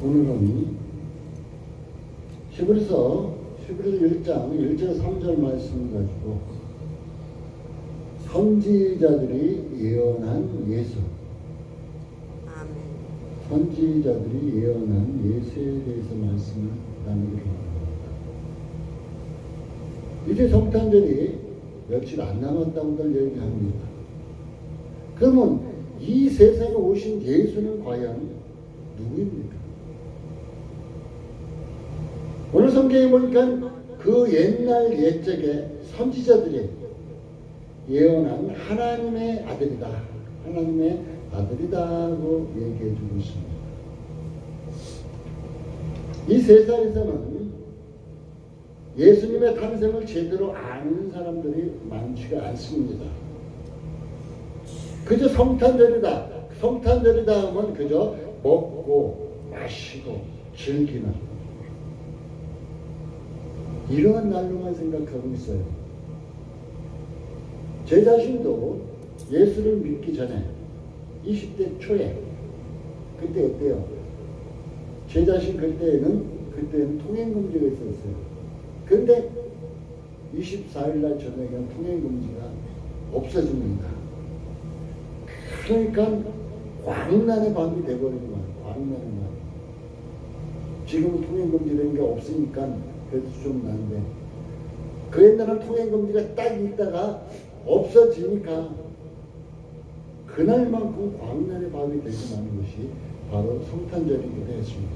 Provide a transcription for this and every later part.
오늘은 히브리서 1장 3절 말씀을 가지고 선지자들이 예언한 예수, 선지자들이 예언한 예수에 대해서 말씀을 나누기로 합니다. 이제 성탄절이 며칠 안 남았다고들 얘기합니다. 그러면 이 세상에 오신 예수는 과연 누구입니까? 오늘 성경에 보니까 그 옛날 옛적에 선지자들이 예언한 하나님의 아들이다, 하나님의 아들이다고 얘기해 주고 있습니다. 이 세상에서는 예수님의 탄생을 제대로 아는 사람들이 많지가 않습니다. 그저 성탄절이다, 성탄절이다 하면 그저 먹고 마시고 즐기는 이러한 날로만 생각하고 있어요. 제 자신도 예수를 믿기 전에 20대 초에 그때 어때요? 제 자신 그때는 통행금지가 있었어요. 근데 24일날 저녁에 통행금지가 없어집니다. 그러니까 광란의 밤이 돼버린 거예요. 광란의 밤. 지금은 통행금지라는 게 없으니까 그래도 좀 나은데 그 옛날은 통행금지가 딱 있다가 없어지니까 그날만큼 광란의 밤이 되고 나는 것이 바로 성탄절이기도 했습니다.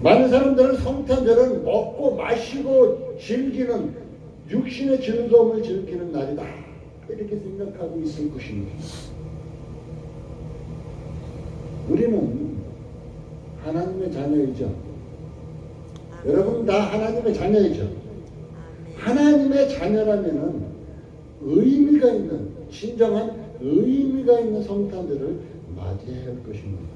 많은 사람들은 성탄절은 먹고 마시고 즐기는 육신의 즐거움을 즐기는 날이다 이렇게 생각하고 있을 것입니다. 우리는 하나님의 자녀이죠. 여러분 다 하나님의 자녀이죠. 하나님의 자녀라면은 의미가 있는, 진정한 의미가 있는 성탄절을 맞이해야 할 것입니다.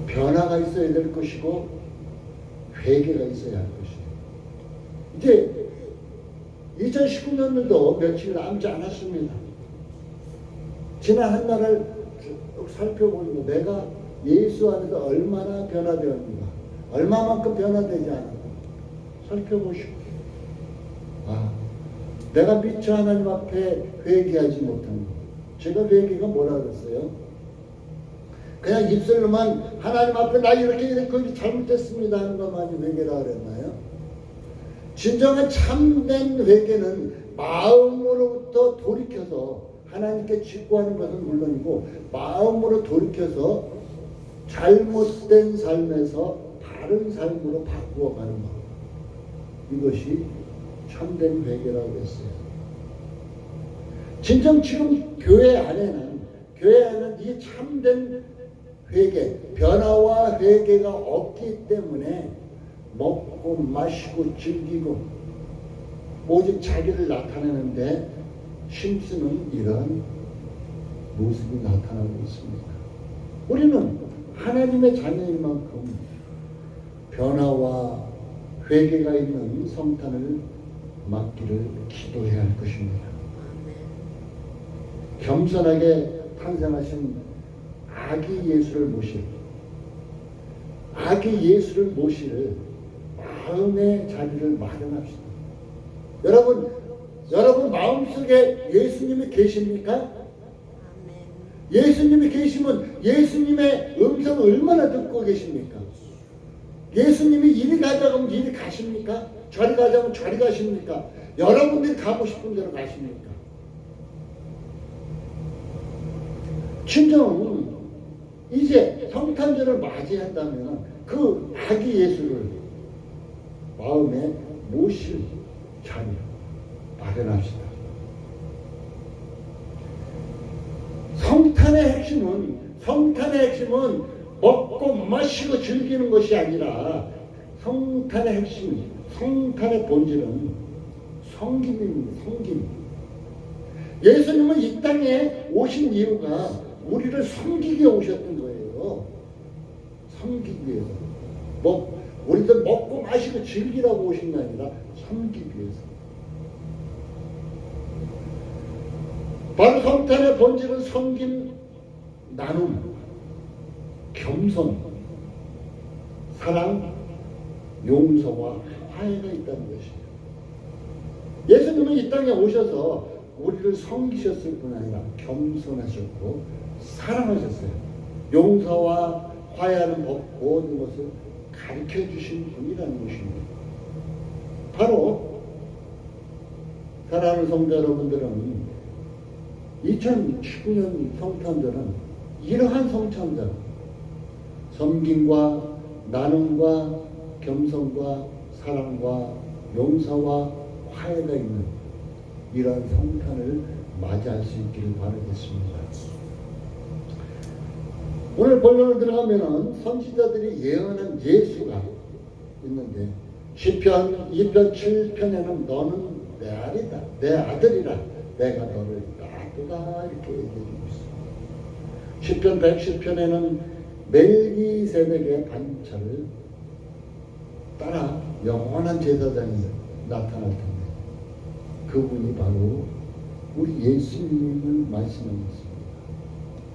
변화가 있어야 될 것이고 회개가 있어야 할 것이에요. 이제 2019년도 며칠 남지 않았습니다. 지난 한 날을 살펴보면 내가 예수 안에서 얼마나 변화되었는가, 얼마만큼 변화되지 않았는가 살펴보시고, 내가 미처 하나님 앞에 회개하지 못한 것. 제가 회개가 뭐라 그랬어요? 그냥 입술로만 하나님 앞에 나 이렇게 잘못했습니다 하는 것만이 회개라 그랬나요? 진정한 참된 회개는 마음으로부터 돌이켜서 하나님께 직구하는 것은 물론이고 마음으로 돌이켜서 잘못된 삶에서 바른 삶으로 바꾸어가는 것. 이것이 참된 회개라고 했어요. 진정 지금 교회 안에는 이 참된 회개, 변화와 회개가 없기 때문에 먹고 마시고 즐기고 오직 자기를 나타내는데 힘쓰는 이런 모습이 나타나고 있습니다. 우리는 하나님의 자녀인 만큼 변화와 회개가 있는 성탄을 맞기를 기도해야 할 것입니다. 겸손하게 탄생하신 아기 예수를 모실 마음의 자리를 마련합시다. 여러분 마음속에 예수님이 계십니까? 예수님이 계시면 예수님의 음성을 얼마나 듣고 계십니까? 예수님이 이리 가자고 하면 이리 가십니까? 저리 가자면 저리 가십니까? 여러분들이 가고 싶은 대로 가십니까? 진정 이제 성탄절을 맞이한다면 그 아기 예수를 마음에 모실 자리 마련합시다. 성탄의 핵심은 먹고 마시고 즐기는 것이 아니라 성탄의 핵심, 성탄의 본질은 섬김입니다. 섬김. 예수님은 이 땅에 오신 이유가 우리를 섬기게 오셨던 거예요. 섬기기 위해서. 우리들 먹고 마시고 즐기라고 오신 게 아니라 섬기기 위해서. 바로 성탄의 본질은 섬김, 나눔, 겸손, 사랑, 용서와 화해가 있다는 것이에요. 예수님은 이 땅에 오셔서 우리를 섬기셨을 뿐 아니라 겸손하셨고 사랑하셨어요. 용서와 화해하는 법 모든 것을 가르쳐 주신 분이라는 것입니다. 바로 사랑하는 성도 여러분들은 2019년 성탄절은 이러한 성탄절, 섬김과 나눔과 겸손과 사랑과 용서와 화해가 있는 이러한 성탄을 맞이할 수 있기를 바라겠습니다. 오늘 본론을 들어가면은 선지자들이 예언한 예수가 있는데 시편 2편 7편에는 너는 내 아들이다, 내 아들이라 내가 너를 낳았도다 이렇게 얘기해주고 있습니다. 시편 110편에는 멜기세덱의 반차를 따라 영원한 제사장이 나타날 텐데 그분이 바로 우리 예수님을 말씀하고 있습니다.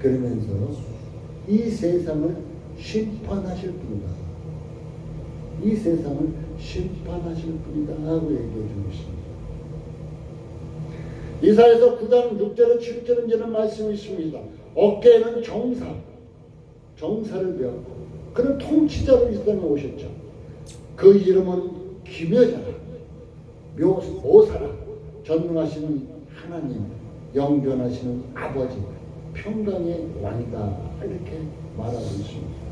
그러면서 이 세상을 심판하실 분이다. 이 세상을 심판하실 분이다 하고 얘기해 주고 있습니다. 이사야서 9장 6절에 7절은 이런 말씀이 있습니다. 어깨에는 정사를 배웠고 그는 통치자로 이 땅에 오셨죠. 그 이름은 기묘자라, 모사라, 전능하시는 하나님, 영존하시는 아버지, 평강의 왕이다 이렇게 말하고 있습니다.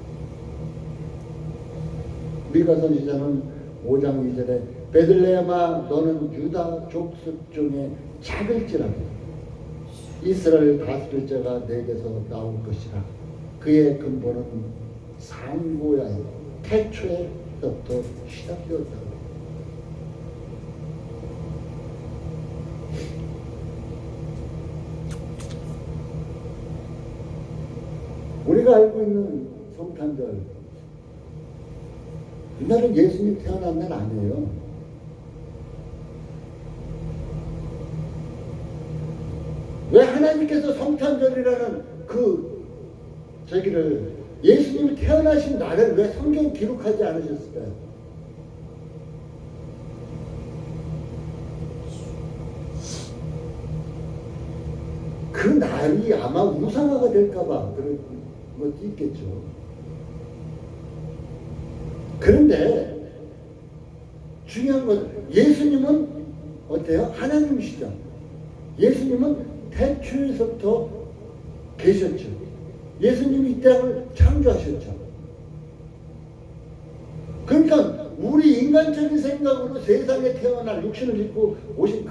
미가 선지자는 5장 2절에 베들레헴아 너는 유다 족속 중에 작을지라도 이스라엘 다스릴 자가 내게서 나올 것이라. 그의 근본은 상고야 태초에서부터 시작되었다고. 우리가 알고 있는 성탄절, 이날은 예수님 태어난 날 아니에요. 왜 하나님께서 성탄절이라는 저기를 예수님이 태어나신 날을 왜 성경에 기록하지 않으셨을까요? 그 날이 아마 우상화가 될까봐 그런 것도 있겠죠. 그런데 중요한 건 예수님은 어때요? 하나님이시죠. 예수님은 태초에서부터 계셨죠. 예수님이 이 땅을 창조하셨죠. 그러니까 우리 인간적인 생각으로 세상에 태어날 육신을 입고 오신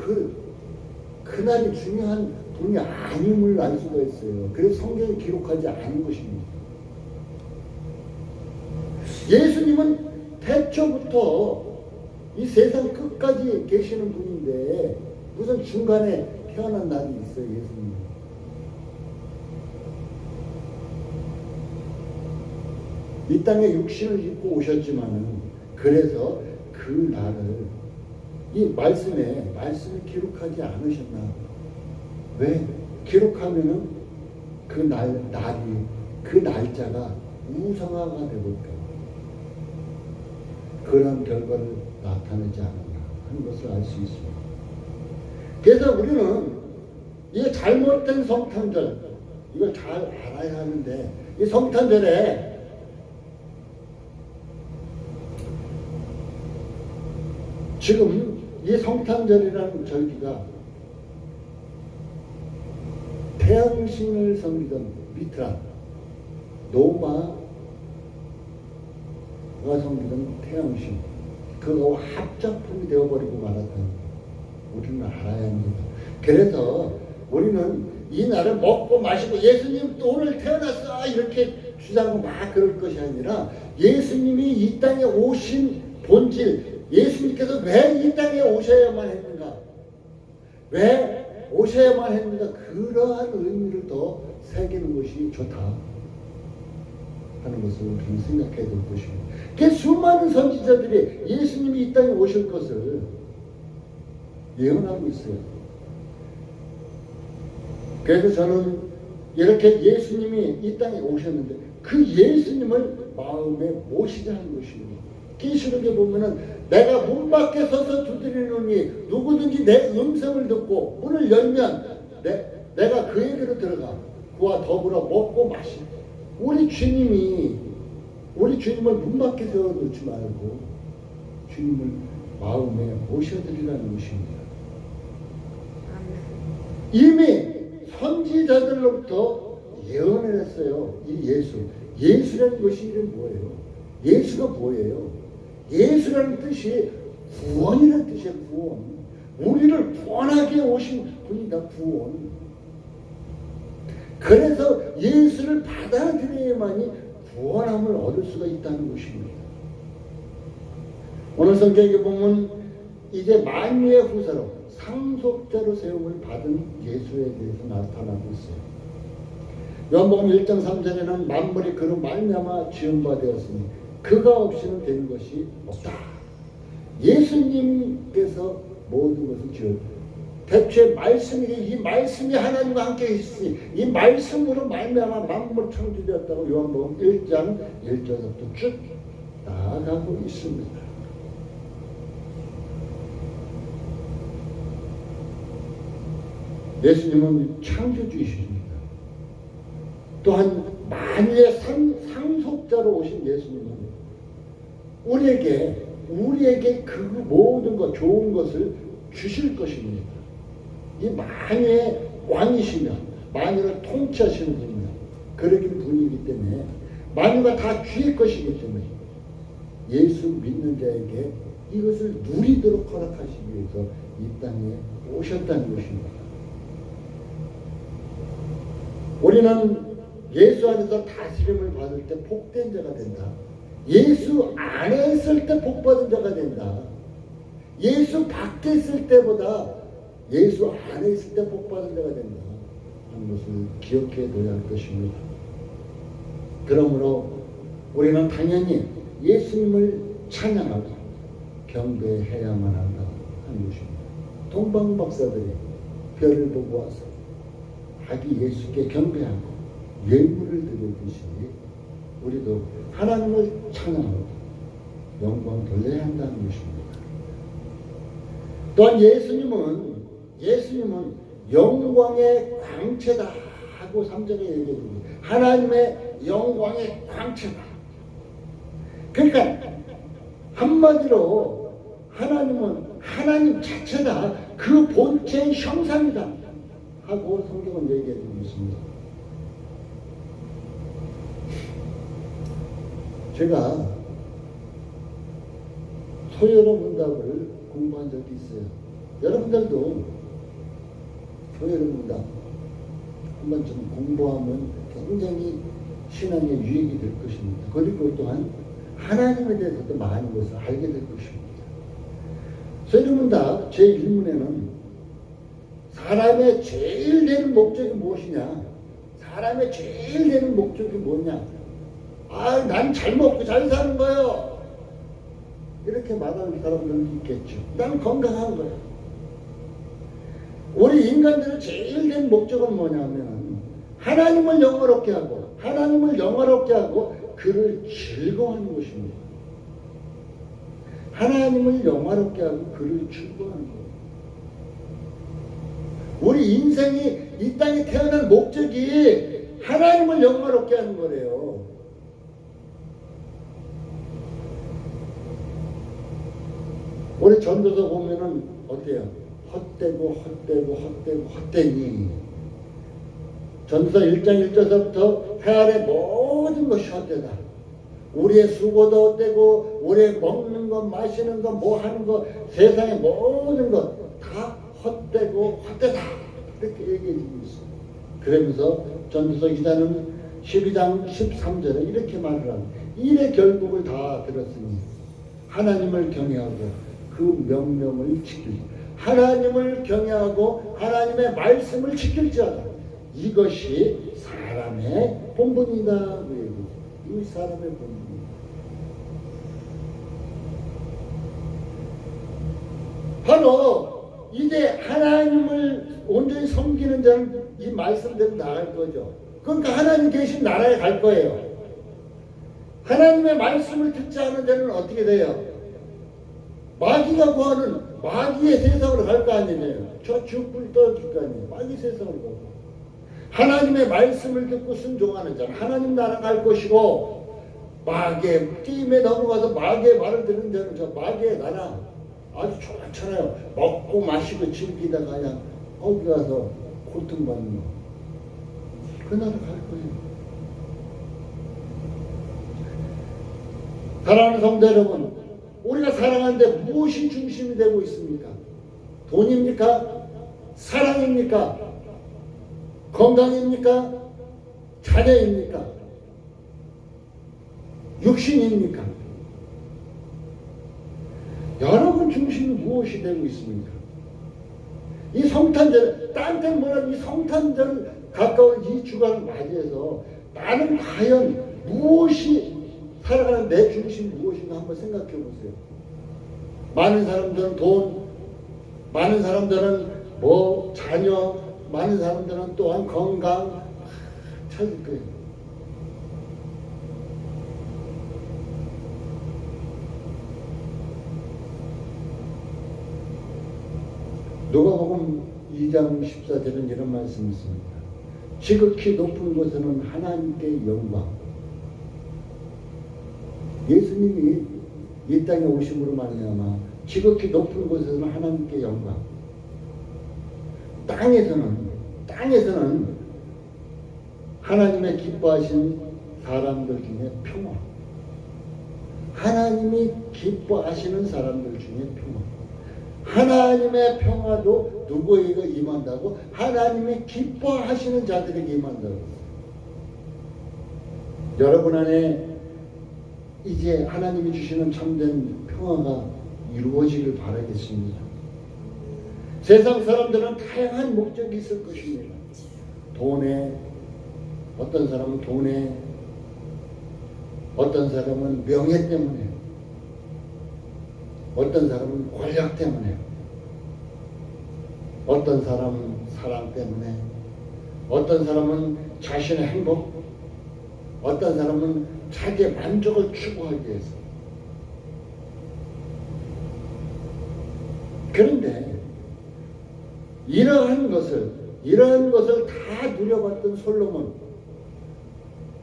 그날이 중요한 분이 아님을 알 수가 있어요. 그래서 성경에 기록하지 않은 것입니다. 예수님은 태초부터 이 세상 끝까지 계시는 분인데 무슨 중간에 태어난 날이 있어요, 예수님. 이 땅에 육신을 입고 오셨지만은 그래서 그 날을 이 말씀이 기록하지 않으셨나? 왜? 기록하면은 그 날짜가 우상화가 되볼까? 그런 결과를 나타내지 않았나 하는 것을 알 수 있습니다. 그래서 우리는 이 잘못된 성탄절, 이걸 잘 알아야 하는데, 이 성탄절에 지금 이 성탄절이라는 절기가 태양신을 섬기던 미트라, 노마가 섬기던 태양신, 그거와 합작품이 되어버리고 말았다는 우리는 알아야 합니다. 그래서 우리는 이 날을 먹고 마시고 예수님 또 오늘 태어났어 이렇게 주장하고 막 그럴 것이 아니라 예수님이 이 땅에 오신 본질, 예수님께서 왜 이 땅에 오셔야만 했는가? 왜 오셔야만 했는가? 그러한 의미를 더 새기는 것이 좋다 하는 것을 우리는 생각해야 될 것입니다. 그 수많은 선지자들이 예수님이 이 땅에 오실 것을 예언하고 있어요. 그래서 저는 이렇게 예수님이 이 땅에 오셨는데 그 예수님을 마음에 모시자 하는 것입니다. 계시록에 보면은 내가 문 밖에 서서 두드리노니 누구든지 내 음성을 듣고 문을 열면 내가 그에게로 들어가 그와 더불어 먹고 마시고. 우리 주님을 문 밖에 세워놓지 말고 주님을 마음에 모셔드리라는 것입니다. 이미 선지자들로부터 예언을 했어요. 이 예수라는 것이 이름 뭐예요? 예수가 뭐예요? 예수라는 뜻이 구원이라는 뜻이에요. 구원. 우리를 구원하게 오신 분이다. 구원. 그래서 예수를 받아들여야만이 구원함을 얻을 수가 있다는 것입니다. 오늘 성경에 보면 이제 만유의 후사로 상속자로 세움을 받은 예수에 대해서 나타나고 있어요. 요한복음 1장 3절에는 만물이 그로 말미암아 지은 바 되었으니 그가 없이는 되는 것이 없다. 예수님께서 모든 것을 지었고 대체 이 말씀이 하나님과 함께 있으니 이 말씀으로 말미암아 만물 창조되었다고 요한복음 1장 1절부터 쭉 나아가고 있습니다. 예수님은 창조주이십니다. 또한 만유의 상속자로 오신 예수님은 우리에게 그 모든 것, 좋은 것을 주실 것입니다. 이 만유의 왕이시며 만유를 통치하시는 분이며 그러긴 분이기 때문에 만유가 다 주의 것이기 때문에 예수 믿는 자에게 이것을 누리도록 허락하시기 위해서 이 땅에 오셨다는 것입니다. 우리는 예수 안에서 다스림을 받을 때 복된 자가 된다. 예수 안에 있을 때 복받은 자가 된다. 예수 밖에 있을 때보다 예수 안에 있을 때 복받은 자가 된다 하는 것을 기억해 둬야 할 것입니다. 그러므로 우리는 당연히 예수님을 찬양하고 경배해야만 한다 하는 것입니다. 동방 박사들이 별을 보고 와서 자기 예수께 경배하고 예물을 드리듯이 우리도 하나님을 찬양하고 영광 돌려야 한다는 것입니다. 또한 예수님은 영광의 광채다 하고 3절에 얘기해줍니다. 하나님의 영광의 광채다. 그러니까 한마디로 하나님은 하나님 자체다. 그 본체의 형상이다 하고 성경은 얘기해주고 있습니다. 제가 소요로 문답을 공부한 적이 있어요. 여러분들도 소요로 문답 한번 좀 공부하면 굉장히 신앙에 유익이 될 것입니다. 그리고 또한 하나님에 대해서도 많은 것을 알게 될 것입니다. 소요로 문답 제1문에는 사람의 제일 되는 목적이 무엇이냐? 사람의 제일 되는 목적이 뭐냐? 난 잘 먹고 잘 사는 거예요. 이렇게 말하는 사람들도 있겠죠. 난 건강한 거예요. 우리 인간들의 제일 된 목적은 뭐냐면 하나님을 영화롭게 하고 그를 즐거워하는 것입니다. 하나님을 영화롭게 하고 그를 즐거워하는 거예요. 우리 인생이 이 땅에 태어난 목적이 하나님을 영화롭게 하는 거래요. 우리 전도서 보면은 어때요? 헛되니. 전도서 1장 1절서부터 해 아래 모든 것이 헛되다. 우리의 수고도 헛되고 우리의 먹는 것, 마시는 것, 뭐 하는 것, 세상의 모든 것 다 헛되고 헛되다. 이렇게 얘기해 주고 있어요. 그러면서 전도서 기자는 12장 13절에 이렇게 말을 합니다. 일의 결국을 다 들었으니 하나님을 경외하고 그 명령을 지키기. 하나님을 경외하고 하나님의 말씀을 지킬지어다. 이것이 사람의 본분이다. 이 사람의 본분이다. 바로 이제 하나님을 온전히 섬기는 자는 이 말씀대로 나갈 거죠. 그러니까 하나님 계신 나라에 갈 거예요. 하나님의 말씀을 듣지 않은 데는 어떻게 돼요? 마귀가 구하는 마귀의 세상으로 갈 거 아니에요. 저 죽불 떨어질 거 아니에요. 마귀 세상으로 가고. 하나님의 말씀을 듣고 순종하는 자는 하나님 나라 갈 것이고, 마귀의 게임에 넘어가서 마귀의 말을 듣는 자는 저 마귀의 나라 아주 좋잖아요. 먹고 마시고 즐기다가 그냥 거기 가서 고통받는 거. 그 나라 갈 거예요. 사랑하는 성도 여러분, 우리가 살아가는데 무엇이 중심이 되고 있습니까? 돈입니까? 사랑입니까? 건강입니까? 자녀입니까? 육신입니까? 여러분 중심이 무엇이 되고 있습니까? 이 성탄절, 딴 때는 뭐라 이 성탄절 가까운 이 주간을 맞이해서 나는 과연 무엇이 살아가는 내 중심이 무엇인가 한번 생각해 보세요. 많은 사람들은 돈, 많은 사람들은 뭐 자녀, 많은 사람들은 또한 건강 찾을 거예요. 누가복음 2장 14절은 이런 말씀이 있습니다. 지극히 높은 곳에는 하나님께 영광. 예수님이 이 땅에 오심으로 말미암아 지극히 높은 곳에서는 하나님께 영광. 땅에서는 하나님의 기뻐하신 사람들 중에 평화. 하나님이 기뻐하시는 사람들 중에 평화. 하나님의 평화도 누구에게 임한다고? 하나님이 기뻐하시는 자들에게 임한다고. 여러분 안에 이제 하나님이 주시는 참된 평화가 이루어지길 바라겠습니다. 세상 사람들은 다양한 목적이 있을 것입니다. 돈에, 어떤 사람은 돈에, 어떤 사람은 명예 때문에, 어떤 사람은 권력 때문에, 어떤 사람은 사랑 때문에, 어떤 사람은 자신의 행복, 어떤 사람은 자기의 만족을 추구하기 위해서. 그런데 이러한 것을 다 누려봤던 솔로몬,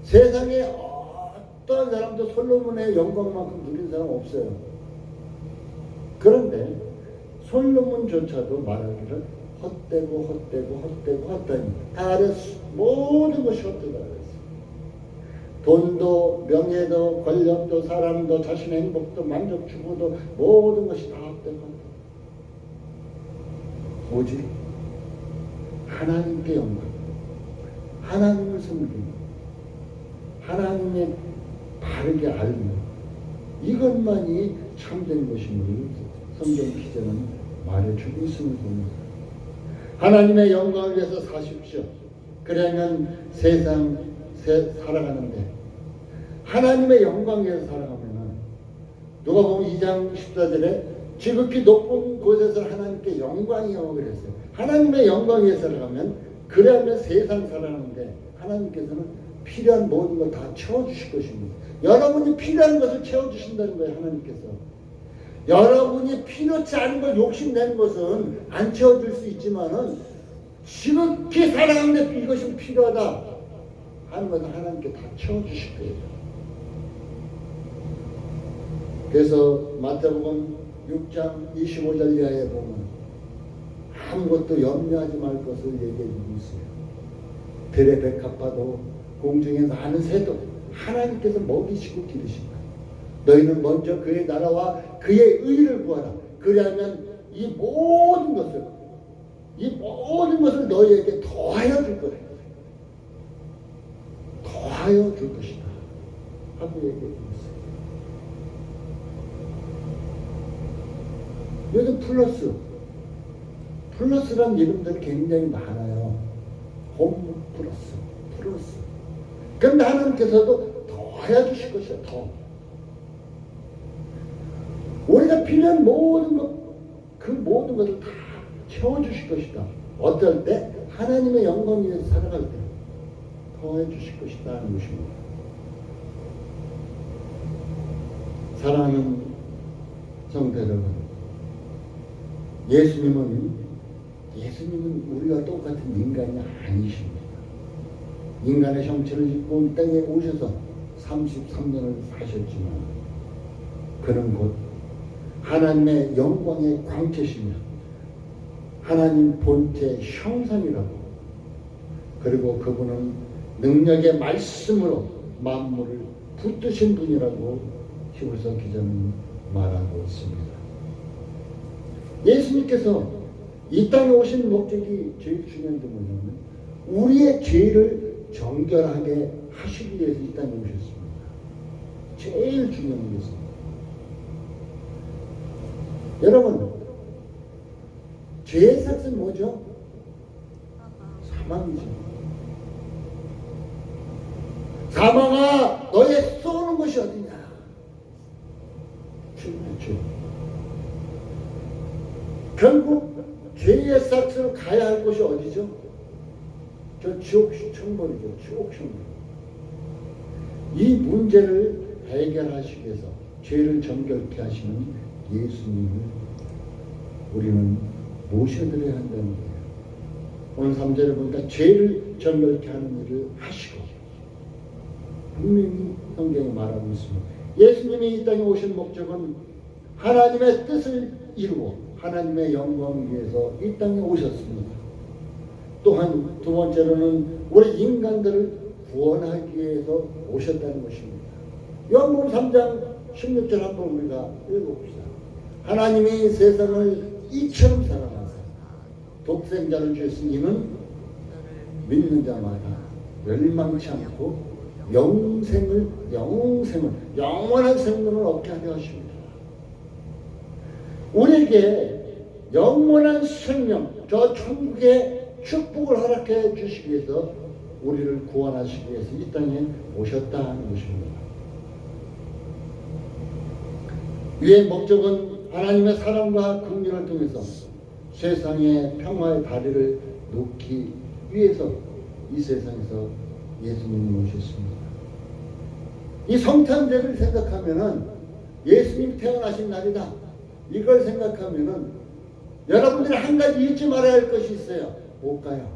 세상에 어떤 사람도 솔로몬의 영광만큼 누린 사람 없어요. 그런데 솔로몬조차도 말하기를 헛되고 헛되니 모든 것이 헛되다 그랬어요. 돈도 명예도 권력도 사랑도 자신의 행복도 만족 추구도 모든 것이 다 헛되고, 오직 하나님께 영광, 하나님을 섬기며 하나님의 바르게 알며 이것만이 참된 것임을 성경 기자는 말해주고 있음을 봅니다. 하나님의 영광을 위해서 사십시오. 그러면 세상 살아가는데 하나님의 영광 위해서 살아가면 누가복음 2장 14절에 지극히 높은 곳에서 하나님께 영광이요 그랬어요. 하나님의 영광 위해서 살아가면 그러면 세상 살아가는데 하나님께서는 필요한 모든 걸 다 채워주실 것입니다. 여러분이 필요한 것을 채워주신다는 거예요. 하나님께서. 여러분이 필요치 않은 걸 욕심내는 것은 안 채워줄 수 있지만은 지극히 사랑하는데 이것이 필요하다 하는 것은 하나님께 다 채워주실 거예요. 그래서 마태복음 6장 25절 이하에 보면 아무것도 염려하지 말 것을 얘기해주고 있어요. 들의 백합화도 공중에 나는 새도 하나님께서 먹이시고 기르신다. 너희는 먼저 그의 나라와 그의 의를 구하라. 그리하면 이 모든 것을 너희에게 더하여 줄 거다. 더하여 줄 것이다 하고 얘기해 주셨어요. 요즘 플러스란 이름들이 굉장히 많아요. 홈 플러스. 그런데 하나님께서도 더하여 주실 것이다. 더. 우리가 필요한 모든 것, 그 모든 것을 다 채워주실 것이다. 어떨 때? 하나님의 영광 위에서 살아갈 때 더해 주실 것이다 하는 것입니다. 사랑하는 성도 여러분, 예수님은 우리와 똑같은 인간이 아니십니다. 인간의 형체를 입고 이 땅에 오셔서 33년을 사셨지만 그는 곧 하나님의 영광의 광채시며 하나님 본체 형상이라고, 그리고 그분은 능력의 말씀으로 만물을 붙드신 분이라고 히브리서 기자는 말하고 있습니다. 예수님께서 이 땅에 오신 목적이 제일 중요한 게 뭐냐면 우리의 죄를 정결하게 하시기 위해서 이 땅에 오셨습니다. 제일 중요한 것은 여러분, 죄의 삭은 뭐죠? 사망이죠. 사망아, 너의 쏘는 것이 어디냐? 죄. 결국 죄의 삭스로 가야 할 곳이 어디죠? 저 지옥 천벌이죠. 지옥 천벌. 이 문제를 해결하시기 위해서 죄를 정결케 하시는 예수님을 우리는 모셔드려야 한다는 거예요. 오늘 3절에 보니까 죄를 정결케 하는 일을 하시고, 분명히 성경에 말하고 있습니다. 예수님이 이 땅에 오신 목적은 하나님의 뜻을 이루고 하나님의 영광을 위해서 이 땅에 오셨습니다. 또한 두 번째로는 우리 인간들을 구원하기 위해서 오셨다는 것입니다. 요한복음 3장 16절 한번 우리가 읽어봅시다. 하나님이 세상을 이처럼 사랑하사 독생자를 주셨으니 이는 믿는 자마다 멸망치 않고 영원한 생명을 얻게 하려 하십니다. 우리에게 영원한 생명, 저 천국의 축복을 허락해 주시기 위해서 우리를 구원하시기 위해서 이 땅에 오셨다 하는 것입니다. 위의 목적은 하나님의 사랑과 긍휼을 통해서 세상의 평화의 다리를 놓기 위해서 이 세상에서 예수님이 오셨습니다. 이 성탄절을 생각하면은 예수님 태어나신 날이다, 이걸 생각하면은 여러분들이 한 가지 잊지 말아야 할 것이 있어요. 뭘까요?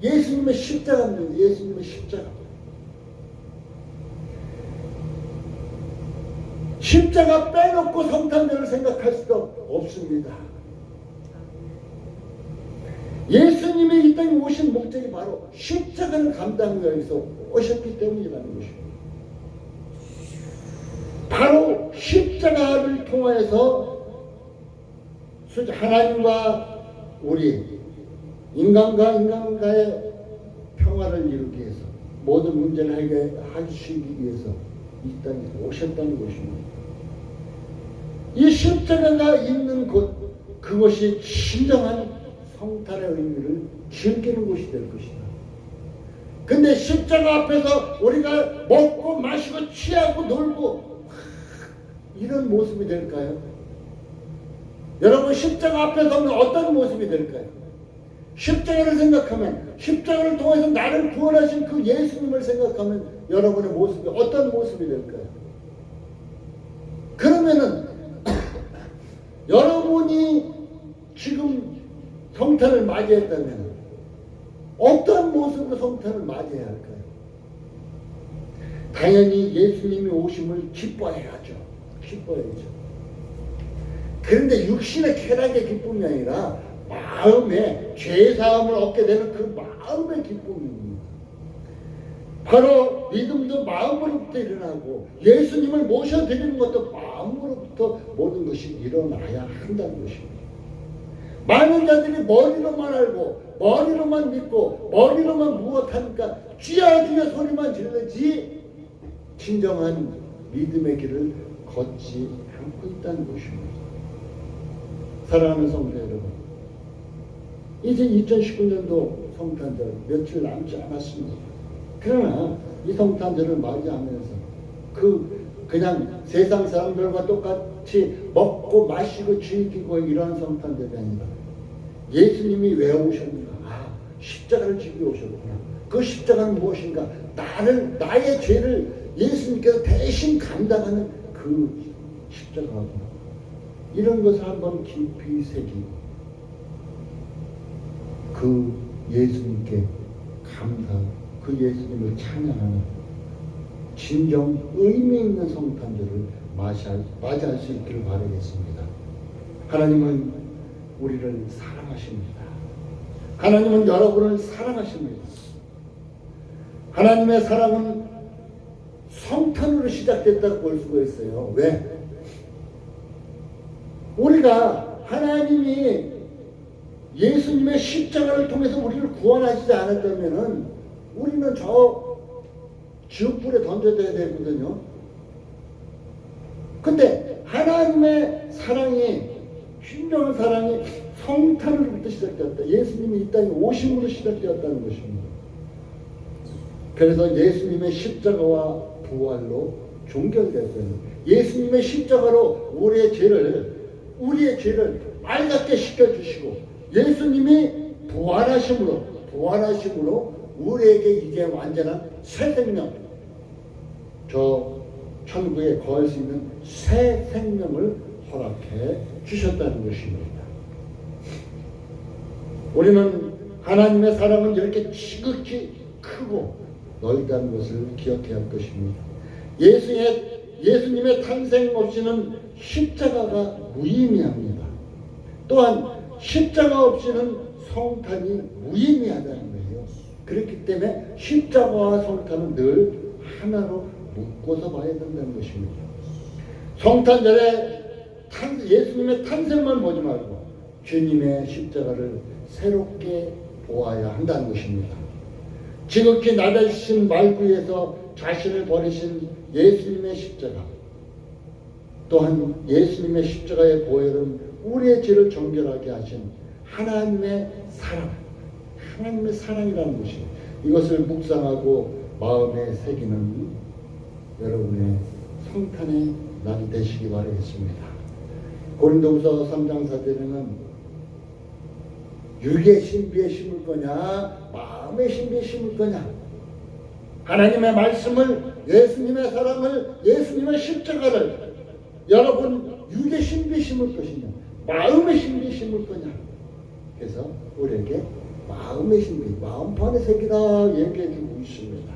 예수님의 십자가입니다. 예수님의 십자가. 십자가 빼놓고 성탄절을 생각할 수도 없습니다. 예수님이 이 땅에 오신 목적이 바로 십자가를 감당하기 위해서 오셨기 때문이라는 것입니다. 바로 십자가를 통하여서 하나님과 우리 인간과 인간과의 평화를 이루기 위해서 모든 문제를 해결하시기 위해서 이 땅에 오셨다는 것입니다. 이 십자가가 있는 곳, 그것이 진정한 성탄의 의미를 즐기는 곳이 될 것이다. 근데 십자가 앞에서 우리가 먹고 마시고 취하고 놀고 이런 모습이 될까요? 여러분, 십자가 앞에 서면 어떤 모습이 될까요? 십자가를 생각하면, 십자가를 통해서 나를 구원하신 그 예수님을 생각하면 여러분의 모습이 어떤 모습이 될까요? 그러면은 여러분이 지금 성탄을 맞이했다면 어떤 모습으로 성탄을 맞이해야 할까요? 당연히 예수님이 오심을 기뻐해야죠. 기뻐해야죠. 그런데 육신의 쾌락의 기쁨이 아니라 마음의 죄사함을 얻게 되는 그 마음의 기쁨입니다. 바로 믿음도 마음으로부터 일어나고 예수님을 모셔드리는 것도 마음으로부터 모든 것이 일어나야 한다는 것입니다. 많은 자들이 머리로만 알고 머리로만 믿고 머리로만 무엇하니까 쥐야 소리만 지르지 진정한 믿음의 길을 걷지 않고 있다는 것입니다. 사랑하는 성도 여러분, 이제 2019년도 성탄절 며칠 남지 않았습니다. 그러나 이 성탄절을 맞이하면서 그냥 세상 사람들과 똑같이 먹고 마시고 즐기고 이러한 성탄절이 아니라 예수님이 왜 오셨는가? 십자가를 지고 오셨구나. 그 십자가는 무엇인가? 나의 죄를 예수님께서 대신 감당하는 그 십자가구나. 이런 것을 한번 깊이 새기고 그 예수님께 감사하고 그 예수님을 찬양하는 진정 의미 있는 성탄절을 맞이할 수 있기를 바라겠습니다. 하나님은 우리를 사랑하십니다. 하나님은 여러분을 사랑하십니다. 하나님의 사랑은 성탄으로 시작됐다고 볼 수가 있어요. 왜? 우리가 하나님이 예수님의 십자가를 통해서 우리를 구원하시지 않았다면 우리는 저 지옥불에 던져져야 되거든요. 근데 하나님의 사랑이, 신령한 사랑이 성탄으로부터 시작되었다. 예수님이 이 땅에 오심으로 시작되었다는 것입니다. 그래서 예수님의 십자가와 부활로 종결되었어요. 예수님의 십자가로 우리의 죄를 맑게 씻겨주시고 예수님이 부활하심으로 우리에게 이제 완전한 새 생명, 저 천국에 거할 수 있는 새 생명을 허락해 주셨다는 것입니다. 우리는 하나님의 사랑은 이렇게 지극히 크고 넓다는 것을 기억해야 할 것입니다. 예수님의 탄생 없이는 십자가가 무의미합니다. 또한 십자가 없이는 성탄이 무의미하다는 거예요. 그렇기 때문에 십자가와 성탄은 늘 하나로 묶어서 봐야 된다는 것입니다. 성탄절에 예수님의 탄생만 보지 말고 주님의 십자가를 새롭게 보아야 한다는 것입니다. 지극히 낮아지신 말구에서 자신을 버리신 예수님의 십자가, 또한 예수님의 십자가의 보혈은 우리의 죄를 정결하게 하신 하나님의 사랑이라는 것입니다. 이것을 묵상하고 마음에 새기는 여러분의 성탄의 날이 되시기 바라겠습니다. 고린도후서 3장 4절에는 육의 신비에 심을 거냐 마음의 신비에 심을 거냐, 하나님의 말씀을, 예수님의 사랑을, 예수님의 십자가를 여러분 육의 신비에 심을 것이냐 마음의 신비에 심을 거냐. 그래서 우리에게 마음의 신비, 마음판에 새기다 얘기해주고 있습니다.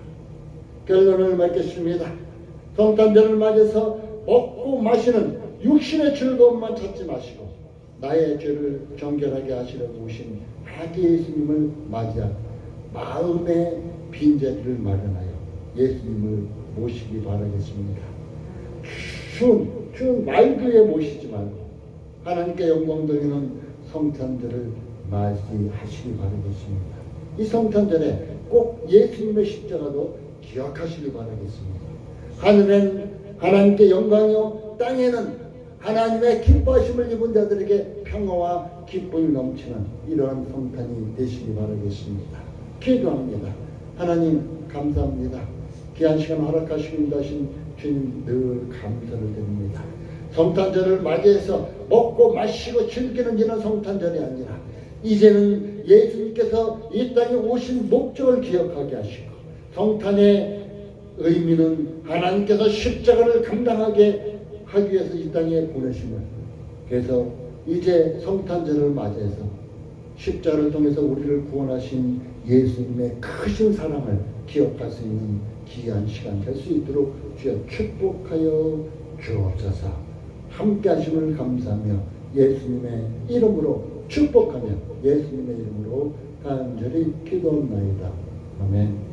결론을 맺겠습니다. 성탄절을 맞아서 먹고 마시는 육신의 즐거움만 찾지 마시고 나의 죄를 정결하게 하시려고 오신 아기 예수님을 맞이한 마음의 빈자리를 마련하여 예수님을 모시기 바라겠습니다. 추운 말그에 모시지 말고 하나님께 영광 돌리는 성탄절을 맞이하시기 바라겠습니다. 이 성탄절에 꼭 예수님의 십자가도 기억하시기 바라겠습니다. 하늘엔 하나님께 영광이요, 땅에는 하나님의 기뻐하심을 입은 자들에게 평화와 기쁨이 넘치는 이러한 성탄이 되시기 바라겠습니다. 기도합니다. 하나님 감사합니다. 귀한 시간 허락하시고 인도하신 주님 늘 감사를 드립니다. 성탄절을 맞이해서 먹고 마시고 즐기는 이런 성탄절이 아니라 이제는 예수님께서 이 땅에 오신 목적을 기억하게 하시고 성탄의 의미는 하나님께서 십자가를 감당하게 하기 위해서 이 땅에 보내심을, 그래서 이제 성탄절을 맞이해서 십자가를 통해서 우리를 구원하신 예수님의 크신 사랑을 기억할 수 있는 귀한 시간 될 수 있도록 주여 축복하여 주옵소서. 함께 하심을 감사하며 예수님의 이름으로 축복하며 예수님의 이름으로 간절히 기도합나이다. 아멘.